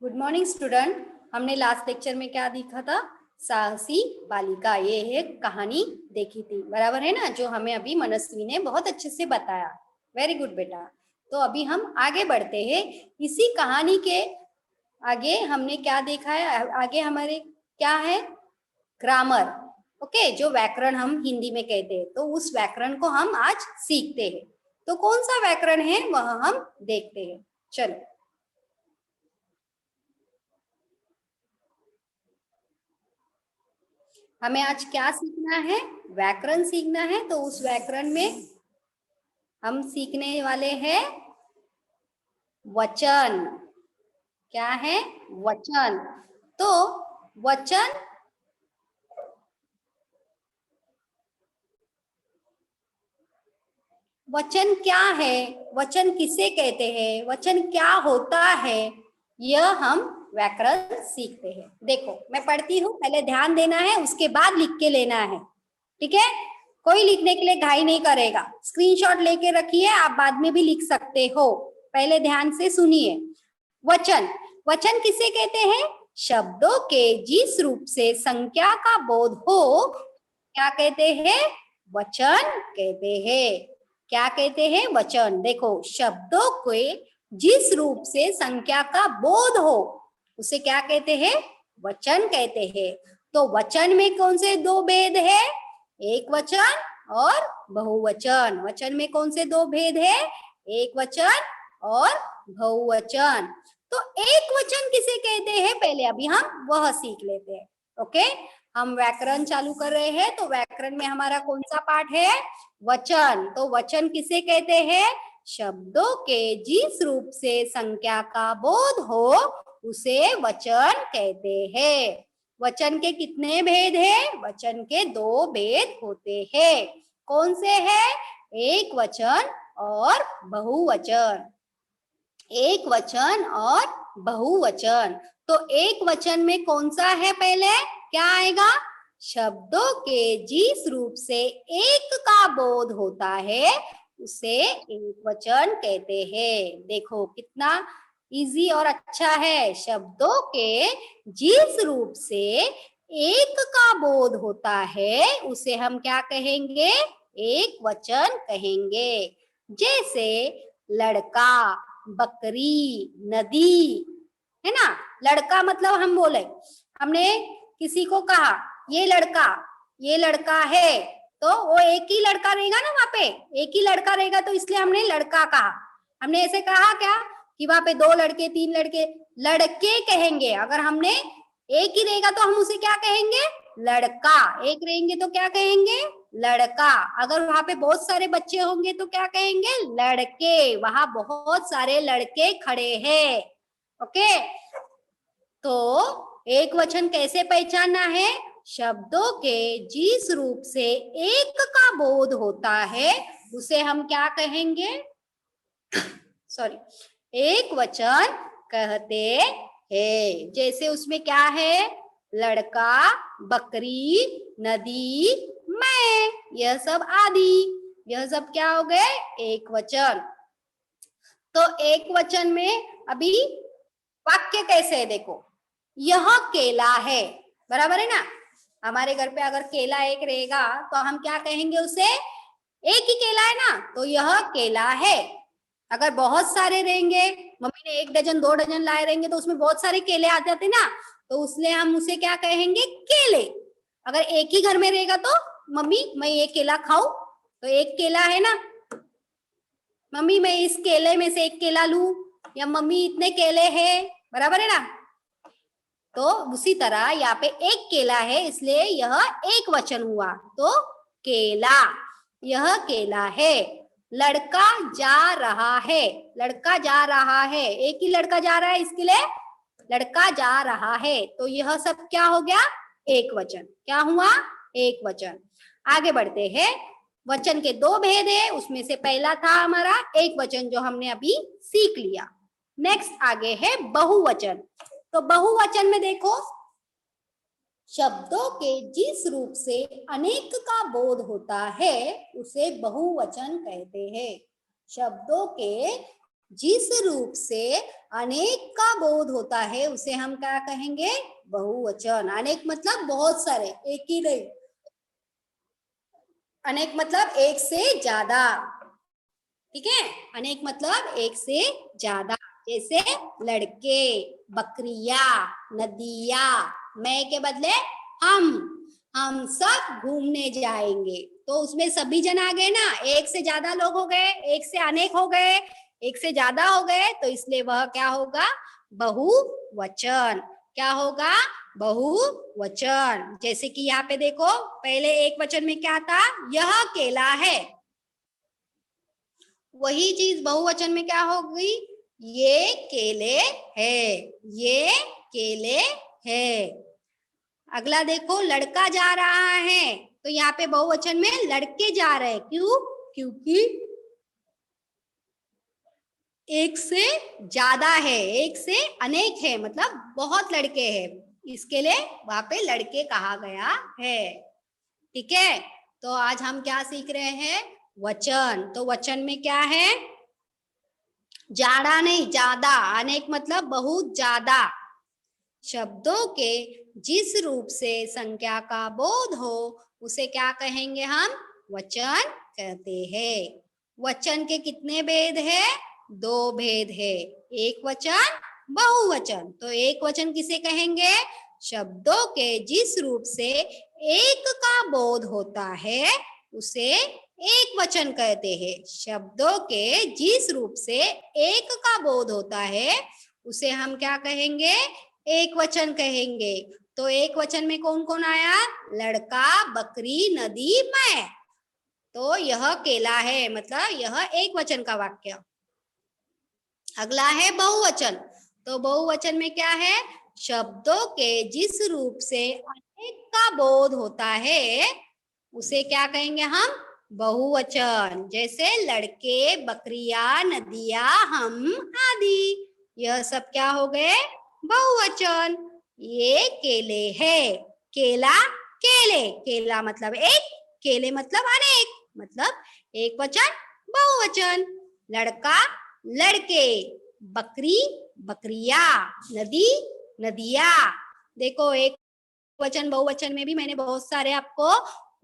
Good morning student. हमने last lecture में क्या देखा था? साहसी बालिका, ये एक कहानी देखी थी, बराबर है ना, जो हमें अभी मनस्वी ने बहुत अच्छे से बताया। वेरी गुड बेटा। तो अभी हम आगे बढ़ते हैं। इसी कहानी के आगे हमने क्या देखा है? आगे हमारे क्या है? ग्रामर। ओके, जो व्याकरण हम हिंदी में कहते हैं, तो उस व्याकरण को हम आज सीखते हैं। तो कौन सा व्याकरण है वह हम देखते हैं। चलो, हमें आज क्या सीखना है? व्याकरण सीखना है। तो उस व्याकरण में हम सीखने वाले हैं वचन। क्या है? वचन। तो वचन, वचन क्या है? वचन किसे कहते हैं? वचन क्या होता है? यह हम व्याकरण सीखते हैं। देखो, मैं पढ़ती हूँ, पहले ध्यान देना है, उसके बाद लिख के लेना है। ठीक है? कोई लिखने के लिए घाई नहीं करेगा। स्क्रीनशॉट लेके रखिए, आप बाद में भी लिख सकते हो। पहले ध्यान से सुनिए। वचन, वचन किसे कहते हैं? शब्दों के जिस रूप से संख्या का बोध हो, क्या कहते हैं? वचन कहते हैं। क्या कहते हैं? वचन। देखो, शब्दों के जिस रूप से संख्या का बोध हो, उसे क्या कहते हैं? वचन कहते हैं। तो वचन में कौन से दो भेद है? एक वचन और बहुवचन। वचन में कौन से दो भेद है? एक वचन और बहुवचन। तो एक वचन किसे कहते हैं, पहले अभी हम वह सीख लेते हैं। ओके, हम व्याकरण चालू कर रहे हैं। तो व्याकरण में हमारा कौन सा पार्ट है? वचन। तो वचन किसे कहते हैं? शब्दों के जिस रूप से संख्या का बोध हो, उसे वचन कहते हैं। वचन के कितने भेद हैं? वचन के दो भेद होते हैं। कौन से हैं? एक वचन और बहुवचन। एक वचन और बहुवचन। तो एक वचन में कौन सा है? पहले क्या आएगा? शब्दों के जिस रूप से एक का बोध होता है, उसे एक वचन कहते हैं। देखो कितना इजी और अच्छा है। शब्दों के जिस रूप से एक का बोध होता है, उसे हम क्या कहेंगे? एक वचन कहेंगे। जैसे लड़का, बकरी, नदी, है ना। लड़का मतलब हम बोले, हमने किसी को कहा ये लड़का है, तो वो एक ही लड़का रहेगा ना, वहां पे एक ही लड़का रहेगा, तो इसलिए हमने लड़का कहा। हमने ऐसे कहा क्या कि वहां पे दो लड़के, तीन लड़के, लड़के कहेंगे। अगर हमने एक ही रहेगा तो हम उसे क्या कहेंगे? लड़का। एक रहेंगे तो क्या कहेंगे? लड़का। अगर वहां पे बहुत सारे बच्चे होंगे तो क्या कहेंगे? लड़के। वहां बहुत सारे लड़के खड़े हैं। ओके, तो एक वचन कैसे पहचानना है? शब्दों के जिस रूप से एक का बोध होता है, उसे हम क्या कहेंगे? सॉरी, एक वचन कहते हैं। जैसे उसमें क्या है? लड़का, बकरी, नदी, मैं, यह सब आदि, यह सब क्या हो गए? एक वचन। तो एक वचन में अभी वाक्य कैसे है? देखो, यह केला है, बराबर है ना। हमारे घर पे अगर केला एक रहेगा तो हम क्या कहेंगे उसे? एक ही केला है ना, तो यह केला है। अगर बहुत सारे रहेंगे, मम्मी ने 1 डजन 2 डजन लाए रहेंगे, तो उसमें बहुत सारे केले आ जाते ना, तो उसलिए हम उसे क्या कहेंगे? केले। अगर एक ही घर में रहेगा तो मम्मी मैं ये केला खाऊं, तो एक केला है ना। मम्मी मैं इस केले में से एक केला लूं, या मम्मी इतने केले हैं, बराबर है ना। तो उसी तरह यहाँ पे एक केला है, इसलिए यह एक वचन हुआ, तो केला, यह केला है। लड़का जा रहा है, लड़का जा रहा है, एक ही लड़का जा रहा है, इसके लिए लड़का जा रहा है, तो यह सब क्या हो गया? एक वचन। क्या हुआ? एक वचन। आगे बढ़ते हैं। वचन के दो भेद है, उसमें से पहला था हमारा एक वचन, जो हमने अभी सीख लिया। नेक्स्ट आगे है बहुवचन। तो बहुवचन में देखो, शब्दों के जिस रूप से अनेक का बोध होता है, उसे बहुवचन कहते हैं। शब्दों के जिस रूप से अनेक का बोध होता है उसे हम क्या कहेंगे? बहुवचन। अनेक मतलब बहुत सारे, एक ही नहीं। अनेक मतलब एक से ज्यादा, ठीक है। अनेक मतलब एक से ज्यादा, जैसे लड़के, बकरिया, नदिया, मैं के बदले हम सब घूमने जाएंगे। तो उसमें सभी जन आ गए ना, एक से ज्यादा लोग हो गए, एक से अनेक हो गए, एक से ज्यादा हो गए, तो इसलिए वह क्या होगा? बहुवचन। क्या होगा? बहुवचन। जैसे कि यहाँ पे देखो, पहले एक वचन में क्या था? यह केला है। वही चीज बहुवचन में क्या होगी? ये केले है, ये केले है। अगला देखो, लड़का जा रहा है, तो यहाँ पे बहुवचन में लड़के जा रहे हैं। क्यों? क्योंकि एक से ज्यादा है, एक से अनेक है, मतलब बहुत लड़के हैं, इसके लिए वहां पे लड़के कहा गया है। ठीक है, तो आज हम क्या सीख रहे हैं? वचन। तो वचन में क्या है? ज्यादा नहीं, ज्यादा। अनेक मतलब बहुत ज्यादा। शब्दों के जिस रूप से संख्या का बोध हो उसे क्या कहेंगे हम? वचन कहते हैं। वचन के कितने भेद है? दो भेद है, एक वचन, बहुवचन। तो एक वचन किसे कहेंगे? शब्दों के जिस रूप से एक का बोध होता है उसे एक वचन कहते हैं। शब्दों के जिस रूप से एक का बोध होता है उसे हम क्या कहेंगे? एक वचन कहेंगे। तो एक वचन में कौन कौन आया? लड़का, बकरी, नदी, मैं। तो यह केला है, मतलब यह एक वचन का वाक्य। अगला है बहुवचन। तो बहुवचन में क्या है? शब्दों के जिस रूप से अनेक का बोध होता है उसे क्या कहेंगे हम? बहुवचन। जैसे लड़के, बकरिया, नदिया, हम आदि, यह सब क्या हो गए? बहुवचन। ये केले है, केला, केले। केला मतलब एक, केले मतलब अनेक, मतलब एक वचन, बहुवचन। लड़का, लड़के, बकरी, बकरिया, नदी, नदिया। देखो, एक वचन बहुवचन में भी मैंने बहुत सारे आपको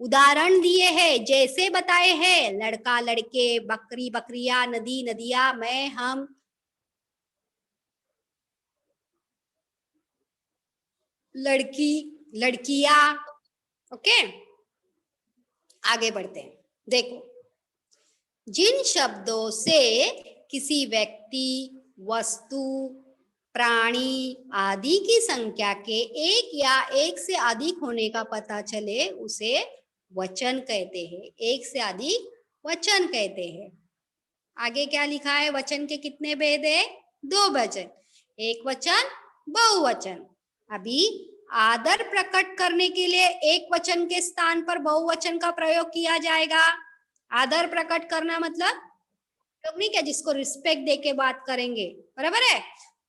उदाहरण दिए हैं, जैसे बताए हैं। लड़का, लड़के, बकरी, बकरिया, नदी, नदिया, मैं, हम। लड़की, लड़कियां। ओके, आगे बढ़ते हैं। देखो, जिन शब्दों से किसी व्यक्ति, वस्तु, प्राणी आदि की संख्या के एक या एक से अधिक होने का पता चले उसे वचन कहते हैं। एक से अधिक वचन कहते हैं। आगे क्या लिखा है? वचन के कितने भेद है? दो वचन, एक वचन, बहुवचन। अभी आदर प्रकट करने के लिए एक वचन के स्थान पर बहुवचन का प्रयोग किया जाएगा। आदर प्रकट करना मतलब लोग नहीं क्या, जिसको रिस्पेक्ट देके बात करेंगे, बराबर है?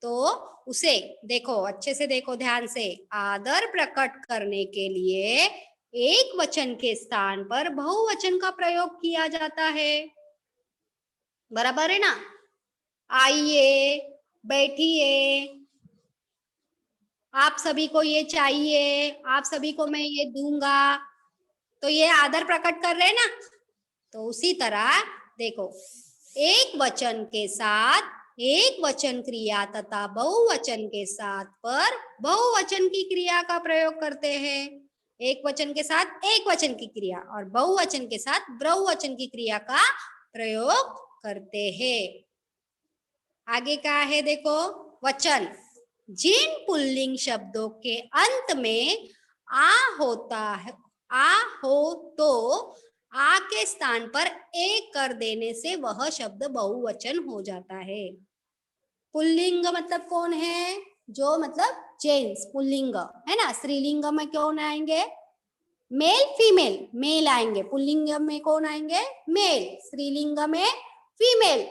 तो उसे देखो, अच्छे से देखो, ध्यान से। आदर प्रकट करने के लिए एक वचन के स्थान पर बहुवचन का प्रयोग किया जाता है, बराबर है ना? आइए, बैठिए, आप सभी को ये चाहिए, आप सभी को मैं ये दूंगा। तो ये आदर प्रकट कर रहे हैं ना? तो उसी तरह देखो, एक वचन के साथ एक वचन क्रिया तथा बहुवचन के साथ पर बहुवचन की क्रिया का प्रयोग करते हैं। एक वचन के साथ एक वचन की क्रिया और बहुवचन के साथ बहुवचन की क्रिया का प्रयोग करते हैं। आगे क्या है? देखो, वचन जिन पुल्लिंग शब्दों के अंत में आ होता है, आ हो तो आ के स्थान पर एक कर देने से वह शब्द बहुवचन हो जाता है। पुल्लिंग मतलब कौन है? जो मतलब जेंट्स, पुल्लिंग है ना। स्त्रीलिंग में कौन आएंगे? Male, female. मेल आएंगे। पुल्लिंग में कौन आएंगे? मेल। स्त्रीलिंग में फीमेल।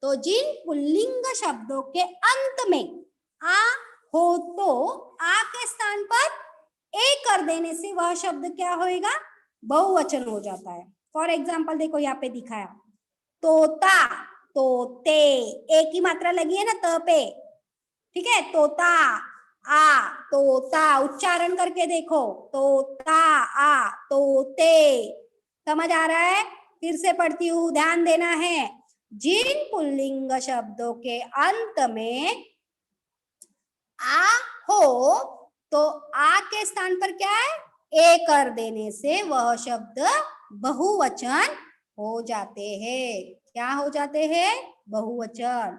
तो जिन पुल्लिंग शब्दों के अंत में आ हो तो आ के स्थान पर ए कर देने से वह शब्द क्या होएगा? बहुवचन हो जाता है। फॉर एग्जाम्पल देखो, यहाँ पे दिखाया, तोता, तोते, एक ही मात्रा लगी है ना त पे, ठीक है। तोता, आ, तोता, उच्चारण करके देखो, तोता, आ, तोते, समझ आ रहा है। फिर से पढ़ती हूँ, ध्यान देना है। जिन पुल्लिंग शब्दों के अंत में आ हो तो आ के स्थान पर क्या है, ए कर देने से वह शब्द बहुवचन हो जाते हैं। क्या हो जाते हैं, बहुवचन।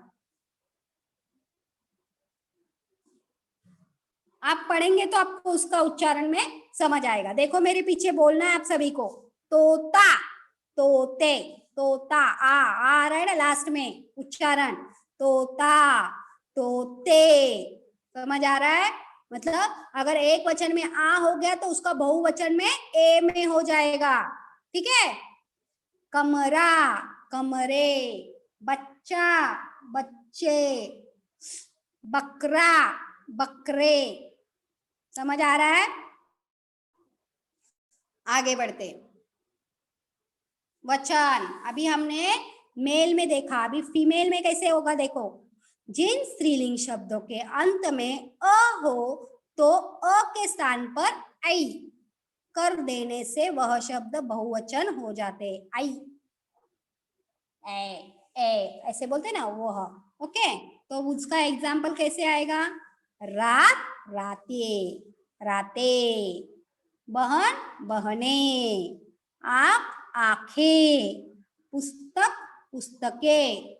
आप पढ़ेंगे तो आपको उसका उच्चारण में समझ आएगा। देखो मेरे पीछे बोलना है आप सभी को, तोता, तोते, तोता, आ रहा है ना लास्ट में उच्चारण, तोता, तोते, समझ आ रहा है। मतलब अगर एक वचन में आ हो गया तो उसका बहुवचन में ए में हो जाएगा, ठीक है। कमरा, कमरे, बच्चा, बच्चे, बकरा, बकरे, समझ आ रहा है। आगे बढ़ते, वचन अभी हमने मेल में देखा, अभी फीमेल में कैसे होगा देखो। जिन स्त्रीलिंग शब्दों के अंत में अ हो तो अ के स्थान पर आई कर देने से वह शब्द बहुवचन हो जाते। आई, ए, ऐसे बोलते ना वो, ओके। तो उसका एग्जाम्पल कैसे आएगा, रात, राते, राते, बहन, बहने, आँख, आंखें, पुस्तक, पुस्तकें,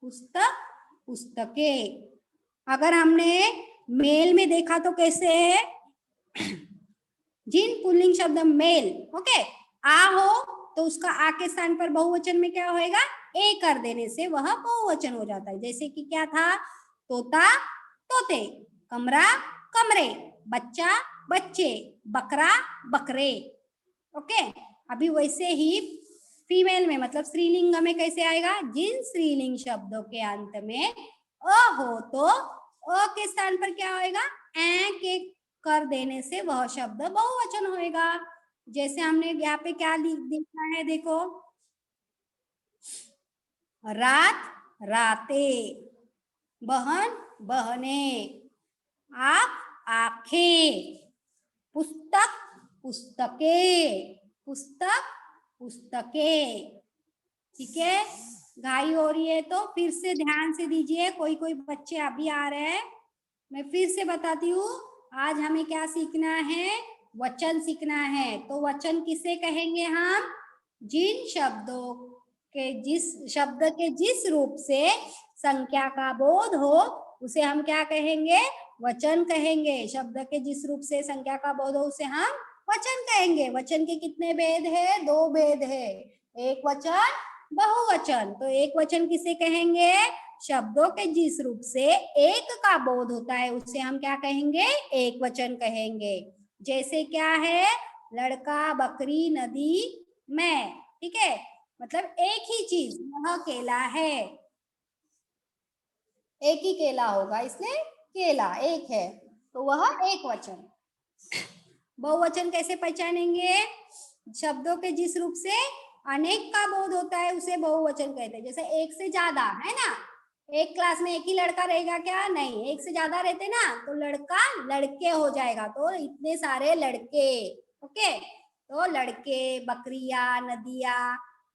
पुस्तक, पुस्तकें। अगर हमने मेल में देखा तो कैसे है, जिन पुल्लिंग शब्द मेल, ओके, आ हो तो उसका आ के स्थान पर बहुवचन में क्या होएगा, ए कर देने से वह बहुवचन हो जाता है। जैसे कि क्या था, तोता, तोते, कमरा, कमरे, बच्चा, बच्चे, बकरा, बकरे, ओके। अभी वैसे ही फीमेल में मतलब स्त्रीलिंग में कैसे आएगा, जिन स्त्रीलिंग शब्दों के अंत में अ हो तो अ के स्थान पर क्या होएगा, ए के कर देने से वह शब्द बहुवचन होएगा। जैसे हमने यहाँ पे क्या देखा है देखो, रात, राते, बहन, बहने, आँख, आंखें, पुस्तक, पुस्तकें, पुस्तक, पुस्तकें, ठीक है। घाई हो रही है तो फिर से ध्यान से दीजिए, कोई कोई बच्चे अभी आ रहे हैं। मैं फिर से बताती हूँ, आज हमें क्या सीखना है, वचन सीखना है। तो वचन किसे कहेंगे हम, जिन शब्दों के जिस रूप से संख्या का बोध हो उसे हम क्या कहेंगे, वचन कहेंगे। शब्द के जिस रूप से संख्या का बोध हो उसे हम वचन कहेंगे। वचन के कितने भेद है, दो भेद है, एक वचन, बहुवचन। तो एक वचन किसे कहेंगे, शब्दों के जिस रूप से एक का बोध होता है उसे हम क्या कहेंगे, एक वचन कहेंगे। जैसे क्या है, लड़का, बकरी, नदी, मैं, ठीक है। मतलब एक ही चीज, यह केला है, एक ही केला होगा इसलिए केला एक है, तो वह एक वचन। बहुवचन कैसे पहचानेंगे, शब्दों के जिस रूप से अनेक का बोध होता है उसे बहुवचन कहते हैं। जैसे एक से ज्यादा है ना, एक क्लास में एक ही लड़का रहेगा क्या, नहीं, एक से ज्यादा रहते ना तो लड़का लड़के हो जाएगा, तो इतने सारे लड़के, ओके। तो लड़के, बकरिया, नदिया,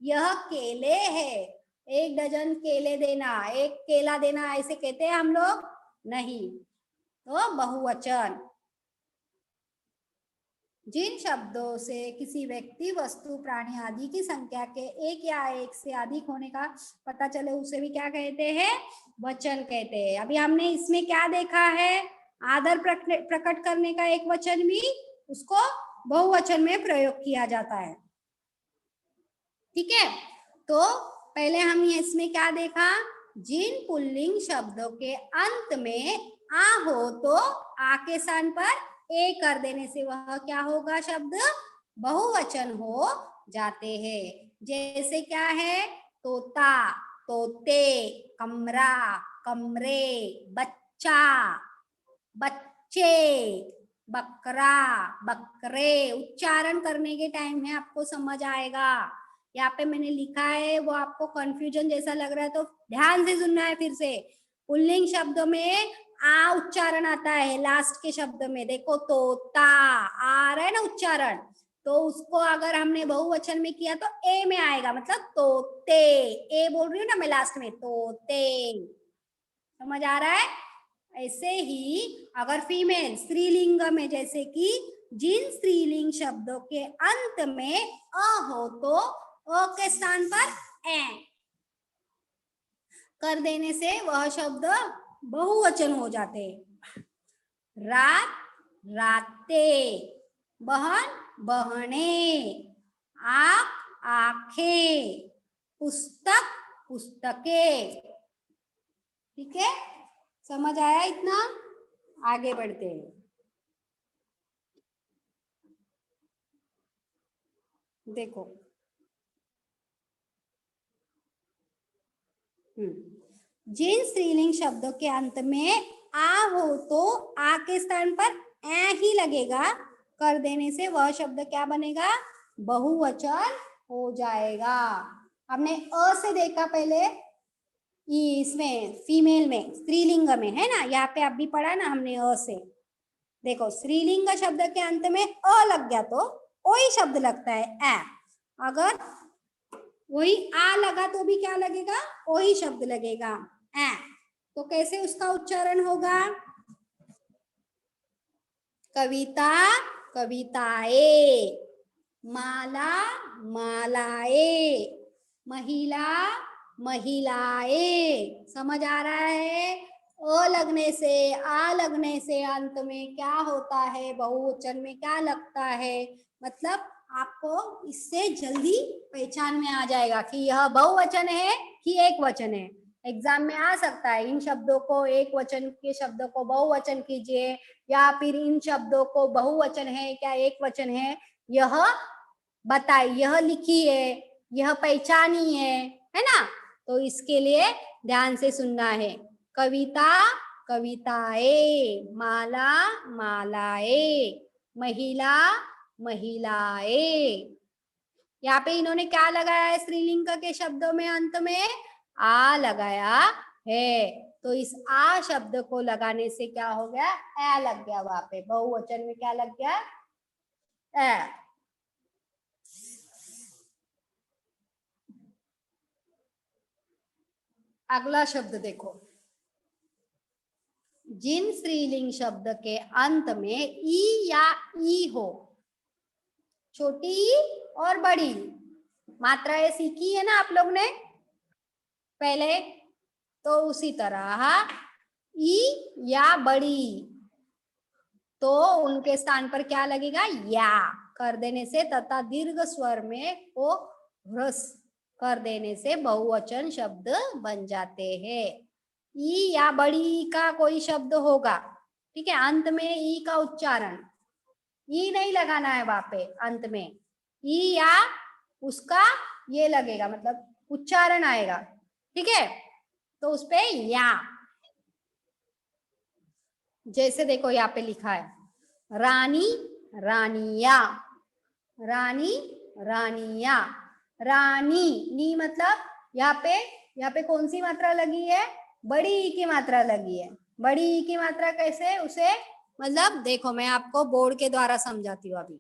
यह केले है, एक डजन केले देना, एक केला देना ऐसे कहते हैं हम लोग, नहीं। तो बहुवचन, जिन शब्दों से किसी व्यक्ति, वस्तु, प्राणी आदि की संख्या के एक या एक से अधिक होने का पता चले उसे भी क्या कहते हैं, वचन कहते हैं। अभी हमने इसमें क्या देखा है, आदर प्रकट करने का एक वचन भी उसको बहुवचन में प्रयोग किया जाता है, ठीक है। तो पहले हम इसमें क्या देखा, जिन पुल्लिंग शब्दों के अंत में आ हो तो आ के स्थान पर ए कर देने से वह क्या होगा, शब्द बहुवचन हो जाते हैं। जैसे क्या है, तोता, तोते, कमरा, कमरे, बच्चा, बच्चे, बकरा, बकरे। उच्चारण करने के टाइम में आपको समझ आएगा, यहाँ पे मैंने लिखा है वो आपको कंफ्यूजन जैसा लग रहा है तो ध्यान से सुनना है। फिर से पुल्लिंग शब्दों में आ उच्चारण आता है लास्ट के शब्द में। देखो तोता आ रहा है ना उच्चारण, तो उसको अगर हमने बहुवचन में किया तो ए में आएगा, मतलब तोते। ए बोल रही हूँ ना मैं लास्ट में, तोते। समझ आ रहा है? ऐसे ही अगर फीमेल स्त्रीलिंग में, जैसे कि जिन स्त्रीलिंग शब्दों के अंत में अ हो तो अ के स्थान पर ए कर देने से वह शब्द बहुवचन हो जाते हैं। रात राते, बहन बहने, आँख आंखें, पुस्तक पुस्तकें। ठीक है, समझ आया इतना? आगे बढ़ते हैं। देखो जिन स्त्रीलिंग शब्दों के अंत में आ हो तो आ के स्थान पर ए ही लगेगा, कर देने से वह शब्द क्या बनेगा? बहुवचन हो जाएगा। हमने अ से देखा पहले इसमें फीमेल में, स्त्रीलिंग में, है ना? यहाँ पे अभी पढ़ा ना हमने अ से। देखो स्त्रीलिंग शब्द के अंत में अ लग गया तो वही शब्द लगता है ए। अगर वही आ लगा तो भी क्या लगेगा? वही शब्द लगेगा ए। तो कैसे उसका उच्चारण होगा? कविता कविताएं, माला मालाएं, महिला महिलाएं। समझ आ रहा है? अ लगने से आ लगने से अंत में क्या होता है, बहुवचन में क्या लगता है, मतलब आपको इससे जल्दी पहचान में आ जाएगा कि यह बहुवचन है कि एक वचन है। एग्जाम में आ सकता है इन शब्दों को, एक वचन के शब्दों को बहुवचन कीजिए, या फिर इन शब्दों को बहुवचन है क्या एक वचन है यह बताइए, यह लिखिए, यह पहचानी है ना? तो इसके लिए ध्यान से सुनना है। कविता कविताएं, माला मालाएं, महिला महिलाएं। यहाँ पे इन्होंने क्या लगाया है स्त्रीलिंग के शब्दों में अंत में? आ लगाया है। तो इस आ शब्द को लगाने से क्या हो गया? ए लग गया। वहां पे बहुवचन में क्या लग गया? ए। अगला शब्द देखो, जिन स्त्रीलिंग शब्द के अंत में ई या ई हो, छोटी ई और बड़ी मात्राएं सीखी है ना आप लोग ने पहले, तो उसी तरह ई या बड़ी तो उनके स्थान पर क्या लगेगा? या कर देने से तथा दीर्घ स्वर में वो ह्रस कर देने से बहुवचन शब्द बन जाते हैं। ई या बड़ी का कोई शब्द होगा, ठीक है, अंत में ई का उच्चारण, ई नहीं लगाना है वहां पे अंत में, ई या उसका ये लगेगा, मतलब उच्चारण आएगा, ठीक है, तो उस पे या। जैसे देखो यहाँ पे लिखा है रानी रानिया, रानी रानिया, रानी नी मतलब यहाँ पे कौन सी मात्रा लगी है? बड़ी ई की मात्रा लगी है। बड़ी ई की मात्रा कैसे उसे, मतलब देखो मैं आपको बोर्ड के द्वारा समझाती हूँ। अभी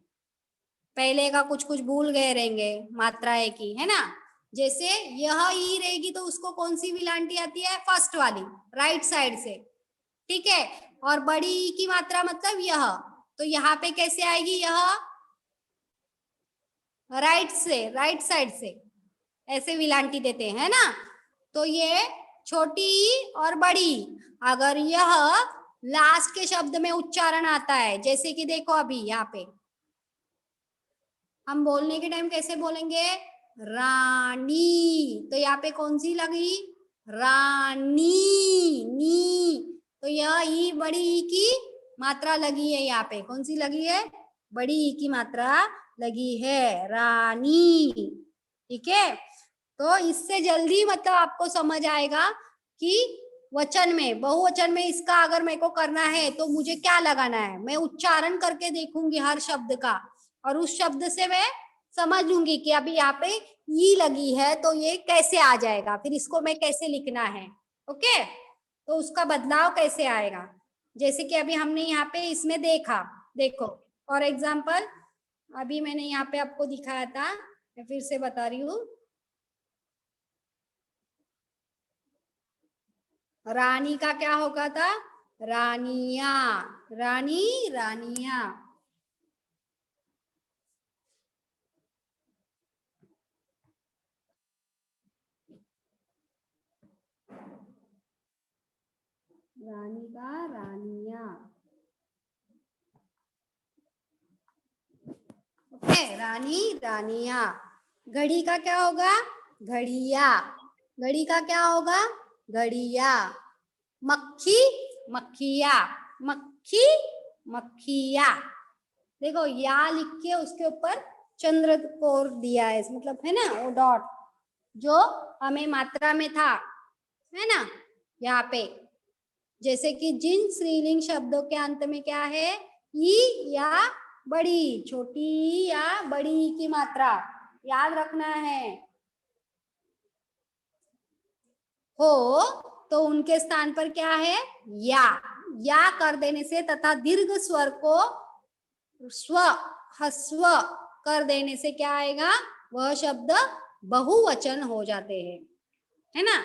पहले का कुछ कुछ भूल गए रहेंगे मात्राएं की, है ना? जैसे यह ई रहेगी तो उसको कौन सी विलांटी आती है? फर्स्ट वाली, राइट साइड से, ठीक है। और बड़ी ई की मात्रा मतलब यह, तो यहाँ पे कैसे आएगी? यह राइट से, राइट साइड से ऐसे विलांटी देते हैं ना। तो ये छोटी और बड़ी, अगर यह लास्ट के शब्द में उच्चारण आता है, जैसे कि देखो अभी यहाँ पे हम बोलने के टाइम कैसे बोलेंगे? रानी, तो यहाँ पे कौन सी लगी? रानी नी, तो यह ई बड़ी ई की मात्रा लगी है। यहाँ पे कौन सी लगी है? बड़ी ई की मात्रा लगी है, रानी, ठीक है। तो इससे जल्दी मतलब आपको समझ आएगा कि वचन में, बहुवचन में इसका अगर मेरे को करना है तो मुझे क्या लगाना है। मैं उच्चारण करके देखूंगी हर शब्द का, और उस शब्द से मैं समझ लूंगी कि अभी यहाँ पे ई लगी है तो ये कैसे आ जाएगा, फिर इसको मैं कैसे लिखना है। ओके, तो उसका बदलाव कैसे आएगा, जैसे कि अभी हमने यहाँ पे इसमें देखा। देखो फॉर एग्जाम्पल अभी मैंने यहाँ पे आपको दिखाया था, मैं फिर से बता रही हूँ। रानी का क्या होगा था, रानिया, रानी रानिया। रानी का रानिया। ओके, रानी रानिया। घड़ी का क्या होगा, घड़िया। घड़ी का क्या होगा, घड़िया। मक्खी मक्खिया, मक्खी मक्खिया। देखो या लिख के उसके ऊपर चंद्र कोर दिया है, मतलब है ना वो डॉट जो हमें मात्रा में था, है ना यहाँ पे। जैसे कि जिन स्त्रीलिंग शब्दों के अंत में क्या है, ई या बड़ी, छोटी या बड़ी की मात्रा याद रखना है। हो तो उनके स्थान पर क्या है, या कर देने से तथा दीर्घ स्वर को स्व हस्व कर देने से क्या आएगा, वह शब्द बहुवचन हो जाते हैं, है ना।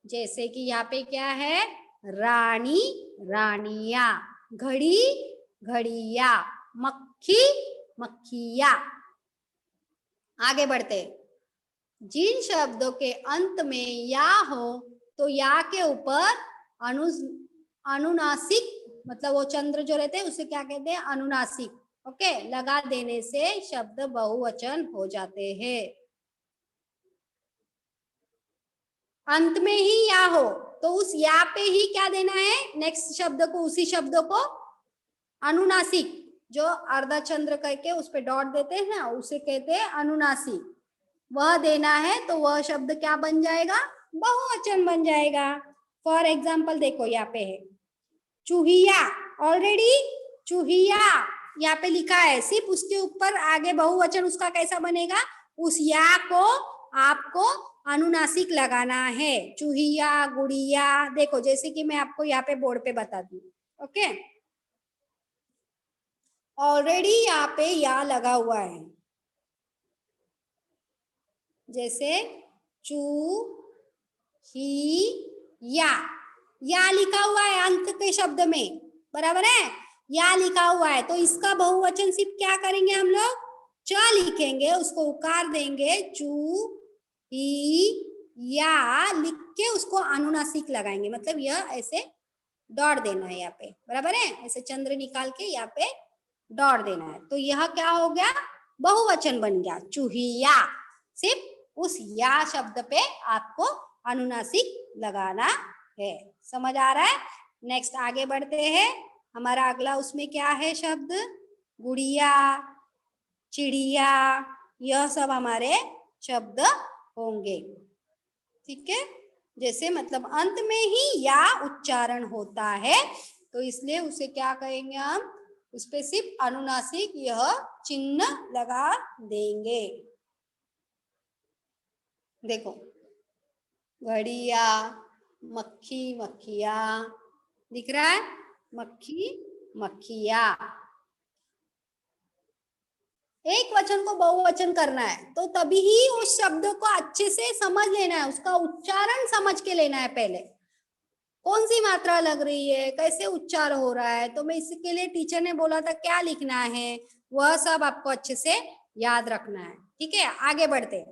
जैसे कि यहाँ पे क्या है, रानी रानिया, घड़ी घड़िया, मक्खी मक्खिया। आगे बढ़ते, जिन शब्दों के अंत में या हो तो या के ऊपर अनुनासिक, मतलब वो चंद्र जो रहते हैं उसे क्या कहते हैं, अनुनासिक। ओके, लगा देने से शब्द बहुवचन हो जाते हैं। अंत में ही या हो तो उस या पे ही क्या देना है, नेक्स्ट शब्द को, उसी शब्द को अनुनासिक, जो अर्धा चंद्र करके उस पे डॉट देते हैं ना, उसे कहते हैं अनुनासिक, वह देना है तो वह शब्द क्या बन जाएगा, बहुवचन बन जाएगा। फॉर एग्जाम्पल देखो यहाँ पे है चूहिया, ऑलरेडी चूहिया यहाँ पे लिखा है, सिर्फ उसके ऊपर आगे बहुवचन उसका कैसा बनेगा, उस या को आपको अनुनासिक लगाना है, चूहिया गुड़िया। देखो जैसे कि मैं आपको यहाँ पे बोर्ड पे बता दूं। ओके, ऑलरेडी यहाँ पे या लगा हुआ है, जैसे चू ही या लिखा हुआ है अंत के शब्द में, बराबर है, या लिखा हुआ है तो इसका बहुवचन सिर्फ क्या करेंगे हम लोग, च लिखेंगे, उसको उकार देंगे, चू ही या लिख के उसको अनुनासिक लगाएंगे, मतलब यह ऐसे डॉट देना है यहाँ पे, बराबर है, ऐसे चंद्र निकाल के यहाँ पे डॉट देना है, तो यह क्या हो गया, बहुवचन बन गया चूहिया। सिर्फ उस या शब्द पे आपको अनुनासिक लगाना है, समझ आ रहा है। नेक्स्ट आगे बढ़ते हैं, हमारा अगला उसमें क्या है शब्द, गुड़िया चिड़िया, यह सब हमारे शब्द होंगे, ठीक है। जैसे मतलब अंत में ही या उच्चारण होता है तो इसलिए उसे क्या कहेंगे हम, उस पे सिर्फ अनुनासिक यह चिन्ह लगा देंगे। देखो घड़िया, मक्खी मक्खिया, दिख रहा है, मक्खी मक्खिया। एक वचन को बहुवचन करना है तो तभी ही उस शब्द को अच्छे से समझ लेना है, उसका उच्चारण समझ के लेना है, पहले कौन सी मात्रा लग रही है, कैसे उच्चार हो रहा है, तो मैं इसके लिए टीचर ने बोला था क्या लिखना है, वह सब आपको अच्छे से याद रखना है, ठीक है। आगे बढ़ते,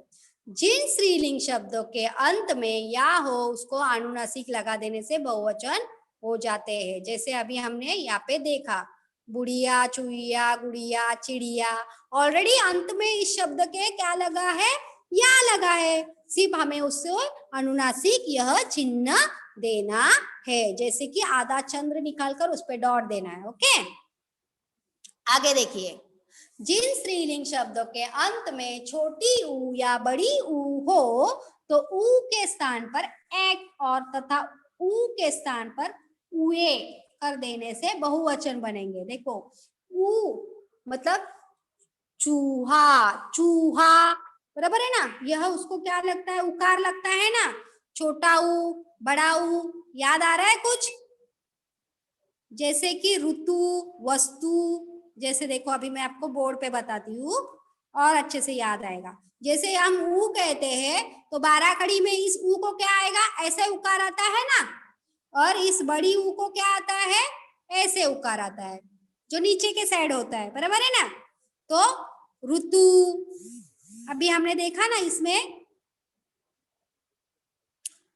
जिन स्त्रीलिंग शब्दों के अंत में या हो उसको अनुनासिक लगा देने से बहुवचन हो जाते हैं, जैसे अभी हमने यहाँ पे देखा, बुढ़िया चुईया गुड़िया चिड़िया, ऑलरेडी अंत में इस शब्द के क्या लगा है, या लगा है, सिर्फ हमें उससे अनुनासिक यह चिन्ह देना है, जैसे कि आधा चंद्र निकालकर उस पर डॉट देना है। ओके, आगे देखिए, जिन स्त्रीलिंग शब्दों के अंत में छोटी ऊ या बड़ी ऊ हो तो ऊ के स्थान पर एक और तथा ऊ के स्थान पर उए कर देने से बहुवचन बनेंगे। देखो ऊ मतलब चूहा, चूहा, बराबर है ना। यह उसको क्या लगता है, उकार लगता है ना। छोटा ऊ, बड़ा ऊ, याद आ रहा है कुछ। जैसे कि ऋतु, वस्तु, जैसे देखो अभी मैं आपको बोर्ड पे बताती हूँ और अच्छे से याद आएगा। जैसे हम ऊ कहते हैं तो 12 कड़ी में इस ऊ को क्या आएगा, ऐसे उकार आता है ना, और इस बड़ी ऊ को क्या आता है, ऐसे उकार आता है, जो नीचे के साइड होता है, बराबर है ना। तो ऋतु, अभी हमने देखा ना इसमें,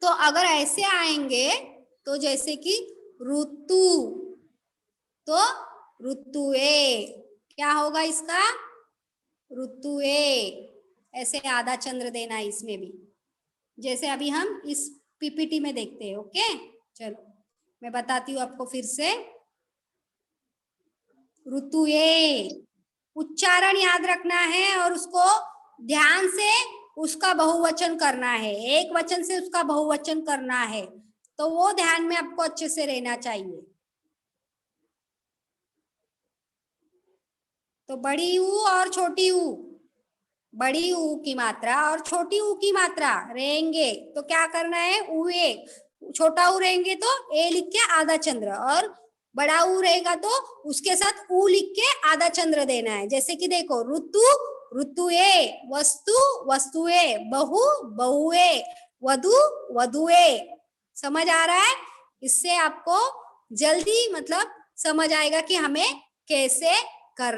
तो अगर ऐसे आएंगे तो जैसे कि ऋतु, तो ऋतुए, क्या होगा इसका, ऋतुए, ऐसे आधा चंद्र देना है इसमें भी, जैसे अभी हम इस पीपीटी में देखते हैं। ओके, चलो मैं बताती हूँ आपको फिर से। ऋतुए, उच्चारण याद रखना है और उसको ध्यान से उसका बहुवचन करना है, एक वचन से उसका बहुवचन करना है, तो वो ध्यान में आपको अच्छे से रहना चाहिए। तो बड़ी ऊ और छोटी ऊ, बड़ी ऊ की मात्रा और छोटी ऊ की मात्रा रहेंगे तो क्या करना है, उए, छोटा ऊ रहेंगे तो ए लिख के आधा चंद्र, और बड़ा ऊ रहेगा तो उसके साथ ऊ लिख के आधा चंद्र देना है। जैसे कि देखो, ऋतु, ऋतुए, वस्तु, वस्तुए, बहु, बहुए, वधु, वधुए। समझ आ रहा है। इससे आपको जल्दी मतलब समझ आएगा कि हमें कैसे करना